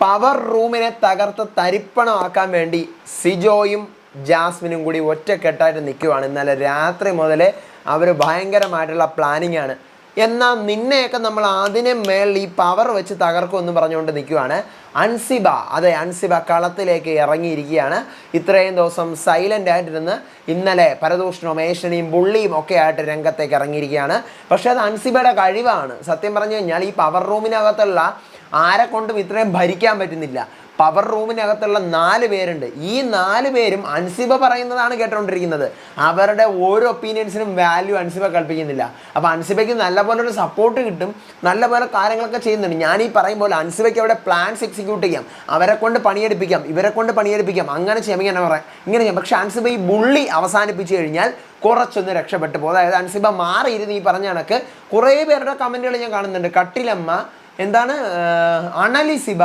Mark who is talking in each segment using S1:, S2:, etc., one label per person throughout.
S1: Power റൂമിനെ തകർത്ത് തരിപ്പണമാക്കാൻ വേണ്ടി സിജോയും ജാസ്മിനും കൂടി ഒറ്റക്കെട്ടായിട്ട് നിൽക്കുവാണ്. ഇന്നലെ രാത്രി മുതൽ അവർ ഭയങ്കരമായിട്ടുള്ള പ്ലാനിങ് ആണ്. എന്നാൽ നിന്നെയൊക്കെ നമ്മൾ അതിനെ മേളിൽ ഈ പവർ വെച്ച് തകർക്കുമെന്ന് പറഞ്ഞുകൊണ്ട് നിൽക്കുവാണ്. അൻസിബ, അതെ അൻസിബ കളത്തിലേക്ക് ഇറങ്ങിയിരിക്കുകയാണ്. ഇത്രയും ദിവസം സൈലൻ്റ് ആയിട്ടിരുന്ന് ഇന്നലെ പരദൂഷണവും ഏഷണിയും ബുള്ളിയും ഒക്കെ ആയിട്ട് രംഗത്തേക്ക് ഇറങ്ങിയിരിക്കുകയാണ്. പക്ഷേ അത് അൻസിബയുടെ കഴിവാണ്. സത്യം പറഞ്ഞു കഴിഞ്ഞാൽ ഈ പവർ റൂമിനകത്തുള്ള ആരെ കൊണ്ടും ഇത്രയും ഭരിക്കാൻ പറ്റുന്നില്ല. പവർ റൂമിനകത്തുള്ള 4 പേരുണ്ട്. ഈ 4 പേരും അൻസിബ പറയുന്നതാണ് കേട്ടുകൊണ്ടിരിക്കുന്നത്. അവരുടെ ഓരോ ഒപ്പീനിയൻസിനും വാല്യൂ അൻസിബ കൽപ്പിക്കുന്നില്ല. അപ്പോൾ അൻസിബയ്ക്ക് നല്ലപോലെ ഒരു സപ്പോർട്ട് കിട്ടും, നല്ലപോലെ കാര്യങ്ങളൊക്കെ ചെയ്യുന്നുണ്ട്. ഞാൻ ഈ പറയും പോലെ അൻസിബയ്ക്ക് അവിടെ പ്ലാൻസ് എക്സിക്യൂട്ട് ചെയ്യാം, അവരെ കൊണ്ട് പണിയെടുപ്പിക്കാം, ഇവരെ കൊണ്ട് പണിയെടുപ്പിക്കാം, അങ്ങനെ ചെയ്യാം, ഇങ്ങനെ പറയാം, ഇങ്ങനെ ചെയ്യാം. പക്ഷേ അൻസിബ ഈ ബുള്ളി അവസാനിപ്പിച്ച് കഴിഞ്ഞാൽ കുറച്ചൊന്ന് രക്ഷപ്പെട്ടു പോകും. അതായത് അൻസിബ മാറിയിരുന്ന് ഈ പറഞ്ഞ കണക്ക് കുറേ പേരുടെ കമൻറ്റുകൾ ഞാൻ കാണുന്നുണ്ട്. കട്ടിലമ്മ, എന്താണ് അണലിസിബ,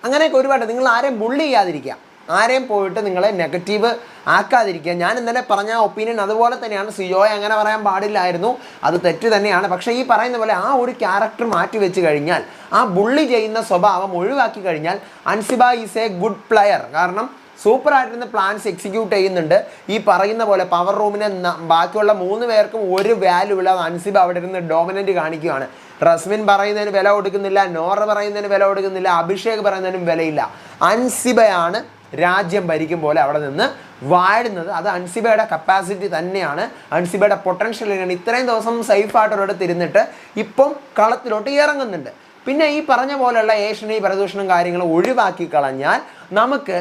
S1: അങ്ങനെയൊക്കെ ഒരുപാട്. നിങ്ങൾ ആരെയും ബുള്ളി ചെയ്യാതിരിക്കുക, ആരെയും പോയിട്ട് നിങ്ങളെ നെഗറ്റീവ് ആക്കാതിരിക്കുക. ഞാൻ ഇന്നലെ പറഞ്ഞ ഒപ്പീനിയൻ അതുപോലെ തന്നെയാണ്. സിജോയെ അങ്ങനെ പറയാൻ പാടില്ലായിരുന്നു, അത് തെറ്റ് തന്നെയാണ്. പക്ഷേ ഈ പറയുന്ന പോലെ ആ ഒരു ക്യാരക്ടർ മാറ്റി വെച്ച് കഴിഞ്ഞാൽ, ആ ബുള്ളി ചെയ്യുന്ന സ്വഭാവം ഒഴിവാക്കി കഴിഞ്ഞാൽ Ansiba is A good player. കാരണം സൂപ്പറായിട്ടിരുന്ന് പ്ലാൻസ് എക്സിക്യൂട്ട് ചെയ്യുന്നുണ്ട്. ഈ പറയുന്ന പോലെ പവർ റൂമിനെ ബാക്കിയുള്ള 3 പേർക്കും ഒരു വാല്യൂ ഇല്ലാതെ അൻസിബ അവിടെ ഇരുന്ന് ഡോമിനൻ്റ് കാണിക്കുകയാണ്. റസ്മിൻ പറയുന്നതിന് വില കൊടുക്കുന്നില്ല, നോറ പറയുന്നതിന് വില കൊടുക്കുന്നില്ല, അഭിഷേക് പറയുന്നതിനും വിലയില്ല. അൻസിബയാണ് രാജ്യം ഭരിക്കും പോലെ അവിടെ നിന്ന് വാഴുന്നത്. അത് അൻസിബയുടെ കപ്പാസിറ്റി തന്നെയാണ്, അൻസിബയുടെ പൊട്ടൻഷ്യലാണ്. ഇത്രയും ദിവസം സേഫായിട്ടൊരിടത്ത് ഇരുന്നിട്ട് ഇപ്പം കളത്തിലോട്ട് ഇറങ്ങുന്നുണ്ട്. പിന്നെ ഈ പറഞ്ഞ പോലെയുള്ള ഏഷണി പരദൂഷണം കാര്യങ്ങൾ ഒഴിവാക്കി കളഞ്ഞാൽ നമുക്ക്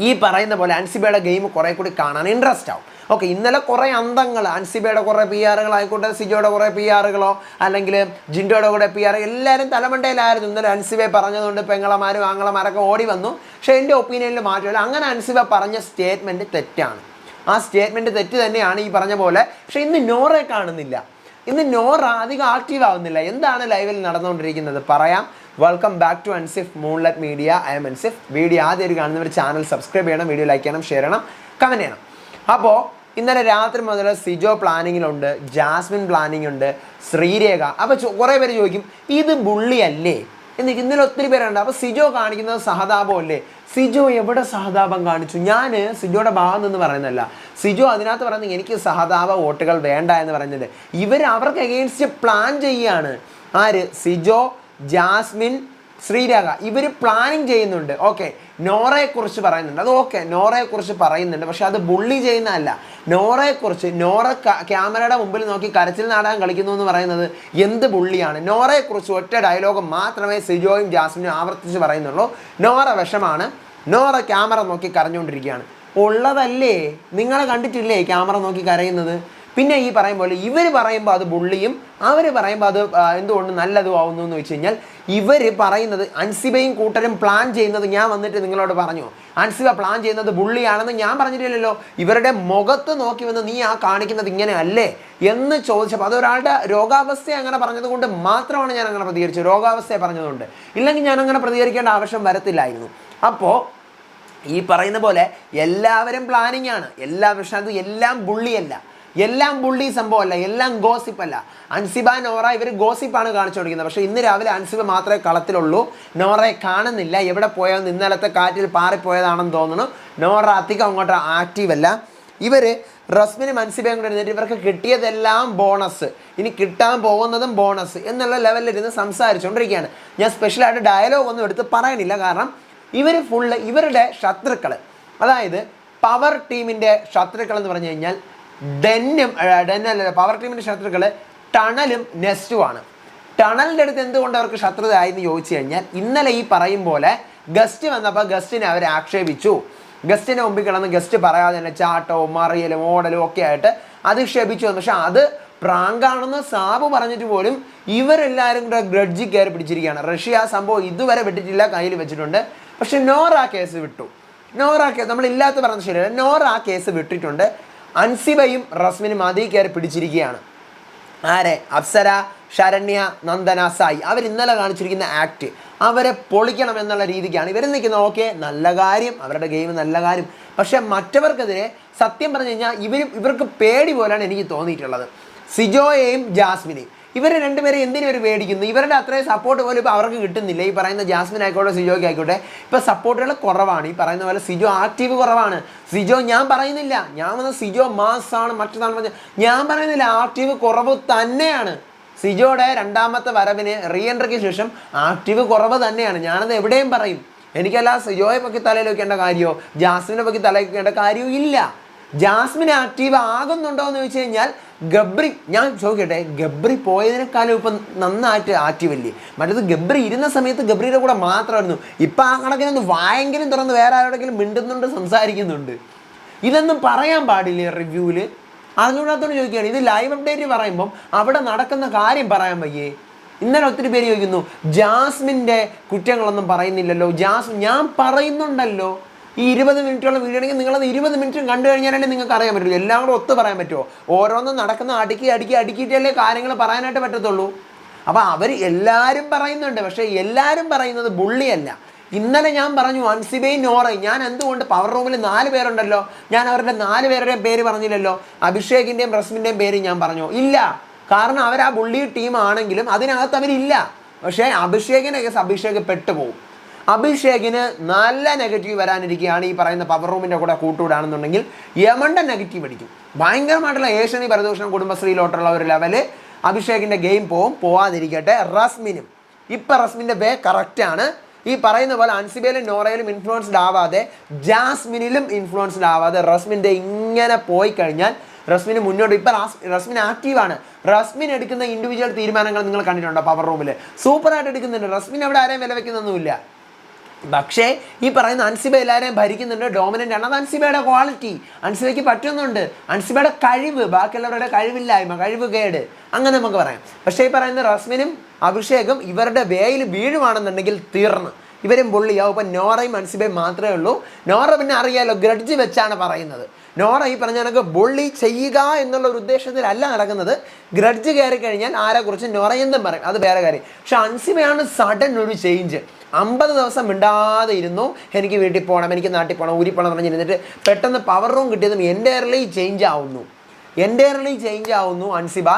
S1: ഈ പറയുന്ന പോലെ അൻസിബയുടെ ഗെയിം കുറേ കൂടി കാണാൻ ഇൻട്രസ്റ്റ് ആവും. ഓക്കെ, ഇന്നലെ കുറേ അന്തങ്ങൾ, അൻസിബയുടെ കുറേ PR ആയിക്കോട്ടെ, സിജോയുടെ കുറേ PR അല്ലെങ്കിൽ ജിൻഡോയുടെ കൂടെ PR, എല്ലാവരും തലമണ്ടയിലായിരുന്നു. ഇന്നലെ അൻസിബയെ പറഞ്ഞതുകൊണ്ട് പെങ്ങളമാരും ആങ്ങളമാരൊക്കെ ഓടി വന്നു. പക്ഷേ എൻ്റെ ഒപ്പീനിയനിൽ മാറ്റമില്ല. അങ്ങനെ അൻസിബ പറഞ്ഞ സ്റ്റേറ്റ്മെൻറ്റ് തെറ്റാണ്. ആ സ്റ്റേറ്റ്മെൻറ്റ് തെറ്റ് തന്നെയാണ് ഈ പറഞ്ഞ പോലെ. പക്ഷേ ഇന്ന് നോറയെ കാണുന്നില്ല, ഇന്ന് നോറ അധികം ആക്റ്റീവ് ആവുന്നില്ല. എന്താണ് ലൈവിൽ നടന്നുകൊണ്ടിരിക്കുന്നത് പറയാം. Welcome back to Ansif moonlight media. I'm Ansif. Video ആദ്യം കാണുന്നവർ ചാനൽ സബ്സ്ക്രൈബ് ചെയ്യണം, വീഡിയോ ലൈക്ക് ചെയ്യണം, ഷെയർ ചെയ്യണം, കമൻറ്റ് ചെയ്യണം. അപ്പോൾ ഇന്നലെ രാത്രി മുതൽ സിജോ പ്ലാനിങ്ങിലുണ്ട്, ജാസ്മിൻ പ്ലാനിങ് ഉണ്ട്, ശ്രീരേഖ. അപ്പോൾ കുറേ പേര് ചോദിക്കും ഇത് ബുള്ളിയല്ലേ എന്ന്. ഇന്നലെ ഒത്തിരി പേരുണ്ട്. അപ്പോൾ സിജോ കാണിക്കുന്നത് സഹതാപം അല്ലേ? സിജോ എവിടെ സഹതാപം കാണിച്ചു? ഞാൻ സിജോയുടെ ഭാഗം നിന്ന് പറയുന്നതല്ല. സിജോ അതിനകത്ത് പറയുന്നത് എനിക്ക് സഹതാപ വോട്ടുകൾ വേണ്ട എന്ന് പറയുന്നത്. അവർക്ക് എഗെയിൻസ്റ്റ് പ്ലാൻ ചെയ്യുകയാണ്. ആര്? സിജോ, ജാസ്മിൻ, ശ്രീരേഖ. ഇവർ പ്ലാനിങ് ചെയ്യുന്നുണ്ട്. ഓക്കെ, നോറയെക്കുറിച്ച് പറയുന്നുണ്ട്, അത് ഓക്കെ, നോറയെക്കുറിച്ച് പറയുന്നുണ്ട്. പക്ഷെ അത് ബുള്ളി ചെയ്യുന്നതല്ല. നോറയെക്കുറിച്ച്, നോറ ക്യാമറയുടെ മുമ്പിൽ നോക്കി കരച്ചിൽ നാടകം കളിക്കുന്നു എന്ന് പറയുന്നത് എന്ത് ബുള്ളിയാണ്? നോറയെക്കുറിച്ച് ഒറ്റ ഡയലോഗ് മാത്രമേ സിജോയും ജാസ്മിനും ആവർത്തിച്ച് പറയുന്നുള്ളൂ. നോറ വിഷമാണ്, നോറ ക്യാമറ നോക്കി കരഞ്ഞുകൊണ്ടിരിക്കുകയാണ്. ഉള്ളതല്ലേ, നിങ്ങളെ കണ്ടിട്ടില്ലേ ക്യാമറ നോക്കി കരയുന്നത്? പിന്നെ ഈ പറയും പോലെ ഇവർ പറയുമ്പോൾ അത് ബുള്ളിയും, അവർ പറയുമ്പോൾ അത് എന്തുകൊണ്ട് നല്ലതും ആവുന്നു എന്ന് വെച്ച് കഴിഞ്ഞാൽ, ഇവർ പറയുന്നത് അൻസിബയും കൂട്ടരും പ്ലാൻ ചെയ്യുന്നത് ഞാൻ വന്നിട്ട് നിങ്ങളോട് പറഞ്ഞു, അൻസിബ പ്ലാൻ ചെയ്യുന്നത് ബുള്ളിയാണെന്ന് ഞാൻ പറഞ്ഞിട്ടില്ലല്ലോ. ഇവരുടെ മുഖത്ത് നോക്കി വന്ന് നീ ആ കാണിക്കുന്നത് ഇങ്ങനെ അല്ലേ എന്ന് ചോദിച്ചപ്പോൾ, അതൊരാളുടെ രോഗാവസ്ഥയെ അങ്ങനെ പറഞ്ഞത് കൊണ്ട് മാത്രമാണ് ഞാൻ അങ്ങനെ പ്രതികരിച്ചത്. രോഗാവസ്ഥയെ പറഞ്ഞതുകൊണ്ട്, ഇല്ലെങ്കിൽ ഞാൻ അങ്ങനെ പ്രതികരിക്കേണ്ട ആവശ്യം വരത്തില്ലായിരുന്നു. അപ്പോൾ ഈ പറയുന്ന പോലെ എല്ലാവരും പ്ലാനിങ് ആണ്. എല്ലാ പ്രശ്നത്തും എല്ലാം ബുള്ളിയല്ല, എല്ലാം ബുള്ളി സംഭവമല്ല, എല്ലാം ഗോസിപ്പല്ല. അൻസിബ, നോറ ഇവർ ഗോസിപ്പാണ് കാണിച്ചുകൊണ്ടിരിക്കുന്നത്. പക്ഷേ ഇന്ന് രാവിലെ അൻസിബ മാത്രമേ കളത്തിലുള്ളൂ, നോറയെ കാണുന്നില്ല. എവിടെ പോയെന്ന് ഇന്നലത്തെ കാറ്റിൽ പാറിപ്പോയതാണെന്ന് തോന്നുന്നു. നോറ അധികം അങ്ങോട്ട് ആക്റ്റീവ് അല്ല. ഇവർ റസ്മിനും അൻസിബയും കൂടെ ഇരുന്നിട്ട് ഇവർക്ക് കിട്ടിയതെല്ലാം ബോണസ്, ഇനി കിട്ടാൻ പോകുന്നതും ബോണസ് എന്നുള്ള ലെവലിലിരുന്ന് സംസാരിച്ചുകൊണ്ടിരിക്കുകയാണ്. ഞാൻ സ്പെഷ്യലായിട്ട് ഡയലോഗ് ഒന്നും എടുത്ത് പറയണില്ല, കാരണം ഇവർ ഫുള്ള് ഇവരുടെ ശത്രുക്കൾ, അതായത് പവർ ടീമിൻ്റെ ശത്രുക്കൾ എന്ന് പറഞ്ഞു കഴിഞ്ഞാൽ പവർ ടീമിൻ്റെ ശത്രുക്കൾ ടണലും നെസ്റ്റുമാണ്. ടണലിൻ്റെ അടുത്ത് എന്തുകൊണ്ട് അവർക്ക് ശത്രുതയായെന്ന് ചോദിച്ചു കഴിഞ്ഞാൽ, ഇന്നലെ ഈ പറയും പോലെ ഗസ്റ്റ് വന്നപ്പോൾ ഗസ്റ്റിനെ അവർ ആക്ഷേപിച്ചു. ഗസ്റ്റിനെ മുമ്പിൽ കിടന്ന് ഗസ്റ്റ് പറയാതെ തന്നെ ചാട്ടവും മറിയലും ഓടലും ഒക്കെ ആയിട്ട് അധിക്ഷേപിച്ചു വന്നു. പക്ഷെ അത് പ്രാങ്കാണെന്ന് സാബു പറഞ്ഞിട്ട് പോലും ഇവരെല്ലാവരും കൂടെ ഗ്രഡ്ജി കയറി പിടിച്ചിരിക്കുകയാണ്. റഷ്യ ആ സംഭവം ഇതുവരെ വിട്ടിട്ടില്ല, കയ്യിൽ വെച്ചിട്ടുണ്ട്. പക്ഷെ നോറ കേസ് വിട്ടു. നോറ കേസ് നമ്മളില്ലാത്ത പറഞ്ഞത് ശരിയല്ല, നോറ ആ കേസ് വിട്ടിട്ടുണ്ട്. അൻസിബയും റസ്മിനും അതിൽ കയറി പിടിച്ചിരിക്കുകയാണ്. ആരെ? അപ്സര, ശരണ്യ, നന്ദന, സായി. അവർ ഇന്നലെ കാണിച്ചിരിക്കുന്ന ആക്ട് അവരെ പൊളിക്കണം എന്നുള്ള രീതിക്കാണ് ഇവർ നിൽക്കുന്നത്. ഓക്കെ, നല്ല കാര്യം, അവരുടെ ഗെയിം നല്ല കാര്യം. പക്ഷെ മറ്റവർക്കെതിരെ സത്യം പറഞ്ഞു കഴിഞ്ഞാൽ ഇവർക്ക് പേടി പോലെയാണ് എനിക്ക് തോന്നിയിട്ടുള്ളത്. സിജോയെയും ജാസ്മിനെയും ഇവർ രണ്ടുപേരും എന്തിനും ഇവർ മേടിക്കുന്നു? ഇവരുടെ അത്രയും സപ്പോർട്ട് പോലും ഇപ്പോൾ അവർക്ക് കിട്ടുന്നില്ല. ഈ പറയുന്ന ജാസ്മിൻ ആയിക്കോട്ടെ സിജോയ്ക്ക് ആയിക്കോട്ടെ ഇപ്പോൾ സപ്പോർട്ടുകൾ കുറവാണ്. ഈ പറയുന്ന പോലെ സിജോ ആക്റ്റീവ് കുറവാണ്. സിജോ ഞാൻ പറയുന്നില്ല, ഞാൻ വന്ന സിജോ മാസാണ് മറ്റന്നാണ് ഞാൻ പറയുന്നില്ല, ആക്റ്റീവ് കുറവ് തന്നെയാണ്. സിജോയുടെ രണ്ടാമത്തെ വരവിന് റീ എൻട്രിക്ക് ശേഷം ആക്റ്റീവ് കുറവ് തന്നെയാണ്. ഞാനത് എവിടെയും പറയും. എനിക്കല്ല സിജോയെ പറ്റി തലയിൽ വെക്കേണ്ട കാര്യമോ ജാസ്മിനെ പറ്റി തലയിൽ വെക്കേണ്ട കാര്യമോ ഇല്ല. ജാസ്മിൻ ആക്റ്റീവ് ആകുന്നുണ്ടോ എന്ന് ചോദിച്ചു കഴിഞ്ഞാൽ ഗബ്രി, ഞാൻ ചോദിക്കട്ടെ, ഗബ്രി പോയതിനേക്കാളും ഇപ്പം നന്നായിട്ട് ആക്റ്റീവ് അല്ലേ? മറ്റേത് ഗബ്രി ഇരുന്ന സമയത്ത് ഗബ്രിയുടെ കൂടെ മാത്രമായിരുന്നു. ഇപ്പം ആ കണക്കിനൊന്ന് വായെങ്കിലും തുറന്ന് വേറെ ആരോടെങ്കിലും മിണ്ടുന്നുണ്ട്, സംസാരിക്കുന്നുണ്ട്. ഇതൊന്നും പറയാൻ പാടില്ലേ റിവ്യൂവിൽ? അതിനോടത്തോട് ചോദിക്കുകയാണ്. ഇത് ലൈവ് അപ്ഡേറ്റ് പറയുമ്പം അവിടെ നടക്കുന്ന കാര്യം പറയാൻ വയ്യേ? ഇന്നലെ ഒത്തിരി പേര് ചോദിക്കുന്നു ജാസ്മിൻ്റെ കുറ്റങ്ങളൊന്നും പറയുന്നില്ലല്ലോ. ഞാൻ പറയുന്നുണ്ടല്ലോ. ഈ 20 മിനിറ്റുള്ള വീഡിയോ ആണെങ്കിൽ നിങ്ങളത് 20 മിനിറ്റും കണ്ടു കഴിഞ്ഞാലല്ലേ നിങ്ങൾക്ക് അറിയാൻ പറ്റുള്ളൂ. എല്ലാം കൂടെ ഒത്ത് പറയാൻ പറ്റുമോ? ഓരോന്നും നടക്കുന്ന അടുക്കിയിട്ടല്ലേ കാര്യങ്ങൾ പറയാനായിട്ട് പറ്റത്തുള്ളൂ. അപ്പോൾ അവർ എല്ലാവരും പറയുന്നുണ്ട്, പക്ഷേ എല്ലാവരും പറയുന്നത് ബുള്ളിയല്ല. ഇന്നലെ ഞാൻ പറഞ്ഞു അൻസിബയും നോറയും. ഞാൻ എന്തുകൊണ്ട് പവർ റൂമിൽ 4 പേരുണ്ടല്ലോ, ഞാൻ അവരുടെ 4 പേരുടെയും പേര് പറഞ്ഞില്ലല്ലോ? അഭിഷേകിൻ്റെയും റസ്മിൻ്റെയും പേര് ഞാൻ പറഞ്ഞു ഇല്ല. കാരണം അവർ ആ ബുള്ളി ടീമാണെങ്കിലും അതിനകത്ത് അവരില്ല. പക്ഷേ അഭിഷേകിൻ്റെ കേസ് അഭിഷേക് പെട്ടുപോകും. അഭിഷേകിന് നല്ല നെഗറ്റീവ് വരാനിരിക്കുകയാണ്. ഈ പറയുന്ന പവർ റൂമിൻ്റെ കൂടെ കൂട്ടുകൂടാണെന്നുണ്ടെങ്കിൽ യമണ്ട നെഗറ്റീവ് അടിക്കും. ഭയങ്കരമായിട്ടുള്ള ഏഷ്യനി പരദൂഷണം കുടുംബശ്രീയിലോട്ടുള്ള ഒരു ലെവല് അഭിഷേകിൻ്റെ ഗെയിം പോവാതിരിക്കട്ടെ. റസ്മിനും ഇപ്പം റസ്മിൻ്റെ വേ കറക്റ്റാണ്. ഈ പറയുന്ന പോലെ അൻസിബയിലും നോറയിലും ഇൻഫ്ലുവൻസ്ഡ് ആവാതെ ജാസ്മിനിലും ഇൻഫ്ലുവൻസ്ഡ് ആവാതെ റസ്മിൻ്റെ ഇങ്ങനെ പോയി കഴിഞ്ഞാൽ റസ്മിന് മുന്നോട്ട് ഇപ്പം റസ്മിൻ ആക്റ്റീവാണ്. റസ്മിൻ എടുക്കുന്ന ഇൻഡിവിജ്വൽ തീരുമാനങ്ങൾ നിങ്ങൾ കണ്ടിട്ടുണ്ടോ? പവർ റൂമിൽ സൂപ്പറായിട്ട് എടുക്കുന്നുണ്ട്. റസ്മിൻ അവിടെ ആരെയും വില വയ്ക്കുന്നൊന്നുമില്ല. പക്ഷേ ഈ പറയുന്ന അൻസിബ എല്ലാവരെയും ഭരിക്കുന്നുണ്ട്, ഡോമിനൻ്റ് ആണ്. അത് അൻസിബയുടെ ക്വാളിറ്റി, അൻസിബയ്ക്ക് പറ്റുന്നുണ്ട്. അൻസിബയുടെ കഴിവ്, ബാക്കിയുള്ളവരുടെ കഴിവില്ലായ്മ, കഴിവ് കേട്, അങ്ങനെ നമുക്ക് പറയാം. പക്ഷേ ഈ പറയുന്ന റസ്മിനും അഭിഷേകും ഇവരുടെ വേയിൽ വീഴുവാണെന്നുണ്ടെങ്കിൽ തീർന്ന് ഇവരും പൊള്ളിയാവും. ഇപ്പം നോറയും അൻസിബയും മാത്രമേ ഉള്ളൂ. നോറ പിന്നെ അറിയാലോ, ഗ്രഡ്ജ് വെച്ചാണ് പറയുന്നത്. നോറ ഈ പറഞ്ഞ കണക്ക് ബുള്ളി ചെയ്യുക എന്നുള്ള ഒരു ഉദ്ദേശത്തിലല്ല നടക്കുന്നത്. ഗ്രഡ്ജ് കയറി കഴിഞ്ഞാൽ ആരെക്കുറിച്ച് നോറ എന്തും പറയും, അത് വേറെ കാര്യം. പക്ഷെ അൻസിബയാണ് സഡൻ ഒരു ചേഞ്ച്. 50 ദിവസം മിണ്ടാതെ ഇരുന്നു, എനിക്ക് വീട്ടിൽ പോകണം, എനിക്ക് നാട്ടിൽ പോകണം, ഊരി പോകണം പറഞ്ഞിരുന്നിട്ട് പെട്ടെന്ന് പവർ റൂം കിട്ടിയതും എൻ്റയർലി ചേഞ്ച് ആവുന്നു അൻസിബ.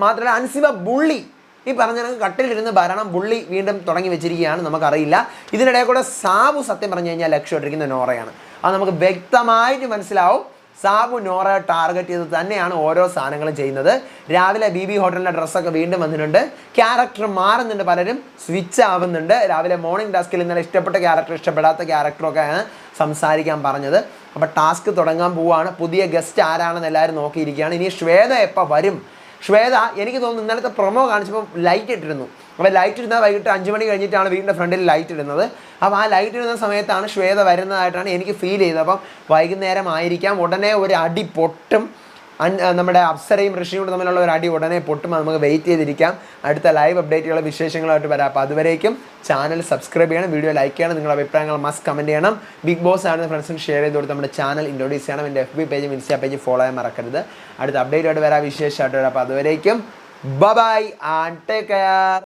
S1: മാത്രമല്ല അൻസിബ ബുള്ളി ഈ പറഞ്ഞ കട്ടിലിരുന്ന് ഭരണം ബുള്ളി വീണ്ടും തുടങ്ങി വെച്ചിരിക്കുകയാണ്. നമുക്കറിയില്ല. ഇതിനിടയിൽ കൂടെ സാബു സത്യം പറഞ്ഞു കഴിഞ്ഞാൽ ലക്ഷ്യമിട്ടിരിക്കുന്ന നോറയാണ്. അത് നമുക്ക് വ്യക്തമായിട്ട് മനസ്സിലാവും. സാബു നോറയെ ടാർഗറ്റ് ചെയ്ത് തന്നെയാണ് ഓരോ സാധനങ്ങളും ചെയ്യുന്നത്. രാവിലെ BB ഹോട്ടലിൻ്റെ ഡ്രസ്സൊക്കെ വീണ്ടും വന്നിട്ടുണ്ട്. ക്യാരക്ടർ മാറുന്നുണ്ട്, പലരും സ്വിച്ച് ആവുന്നുണ്ട്. രാവിലെ മോർണിംഗ് ടാസ്കിൽ ഇന്നലെ ഇഷ്ടപ്പെട്ട ക്യാരക്ടർ ഇഷ്ടപ്പെടാത്ത ക്യാരക്ടറൊക്കെയാണ് സംസാരിക്കാൻ പറഞ്ഞത്. അപ്പോൾ ടാസ്ക് തുടങ്ങാൻ പോവുകയാണ്. പുതിയ ഗസ്റ്റ് ആരാണെന്ന് എല്ലാവരും നോക്കിയിരിക്കുകയാണ്. ഇനി ശ്വേത എപ്പോൾ വരും? ശ്വേത എനിക്ക് തോന്നുന്നു ഇന്നലത്തെ പ്രൊമോ കാണിച്ചപ്പോൾ ലൈറ്റ് ഇട്ടിരുന്നു. അപ്പോൾ ലൈറ്റ് ഇടുന്നത് വൈകിട്ട് 5 മണി കഴിഞ്ഞിട്ടാണ് വീടിൻ്റെ ഫ്രണ്ടിൽ ലൈറ്റ് ഇടുന്നത്. അപ്പോൾ ആ ലൈറ്റ് ഇടുന്ന സമയത്താണ് ശ്വേത വരുന്നതായിട്ടാണ് എനിക്ക് ഫീൽ ചെയ്തത്. അപ്പം വൈകുന്നേരം ആയിരിക്കാം. ഉടനെ ഒരു അടി പൊട്ടും. നമ്മുടെ അപ്സരയും ഋഷിയും തമ്മിലുള്ള ഒരു അടി ഉടനെ പൊട്ടും. നമുക്ക് വെയിറ്റ് ചെയ്തിരിക്കാം. അടുത്ത ലൈവ് അപ്ഡേറ്റുകൾ വിശേഷങ്ങളായിട്ട് വരാം. അപ്പോൾ അതുവരേക്കും ചാനൽ സബ്സ്ക്രൈബ് ചെയ്യണം, വീഡിയോ ലൈക്ക് ചെയ്യണം, നിങ്ങളുടെ അഭിപ്രായങ്ങൾ മസ്റ്റ് കമൻറ്റ് ചെയ്യണം. ബിഗ് ബോസ് ആണെന്ന് ഫ്രണ്ട്സിന് ഷെയർ ചെയ്ത് കൊടുത്ത് നമ്മുടെ ചാനൽ ഇൻട്രൊഡ്യൂസ് ചെയ്യണം. എൻ്റെ FB പേജും ഇൻസ്റ്റാ പേജും ഫോളോ ചെയ്യാൻ മറക്കരുത്. അടുത്ത അപ്ഡേറ്റുമായിട്ട് വരാം, വിശേഷമായിട്ട് വരാം. അപ്പോൾ അതുവരേക്കും ബൈ ആൻഡ് ടേക്ക് കെയർ.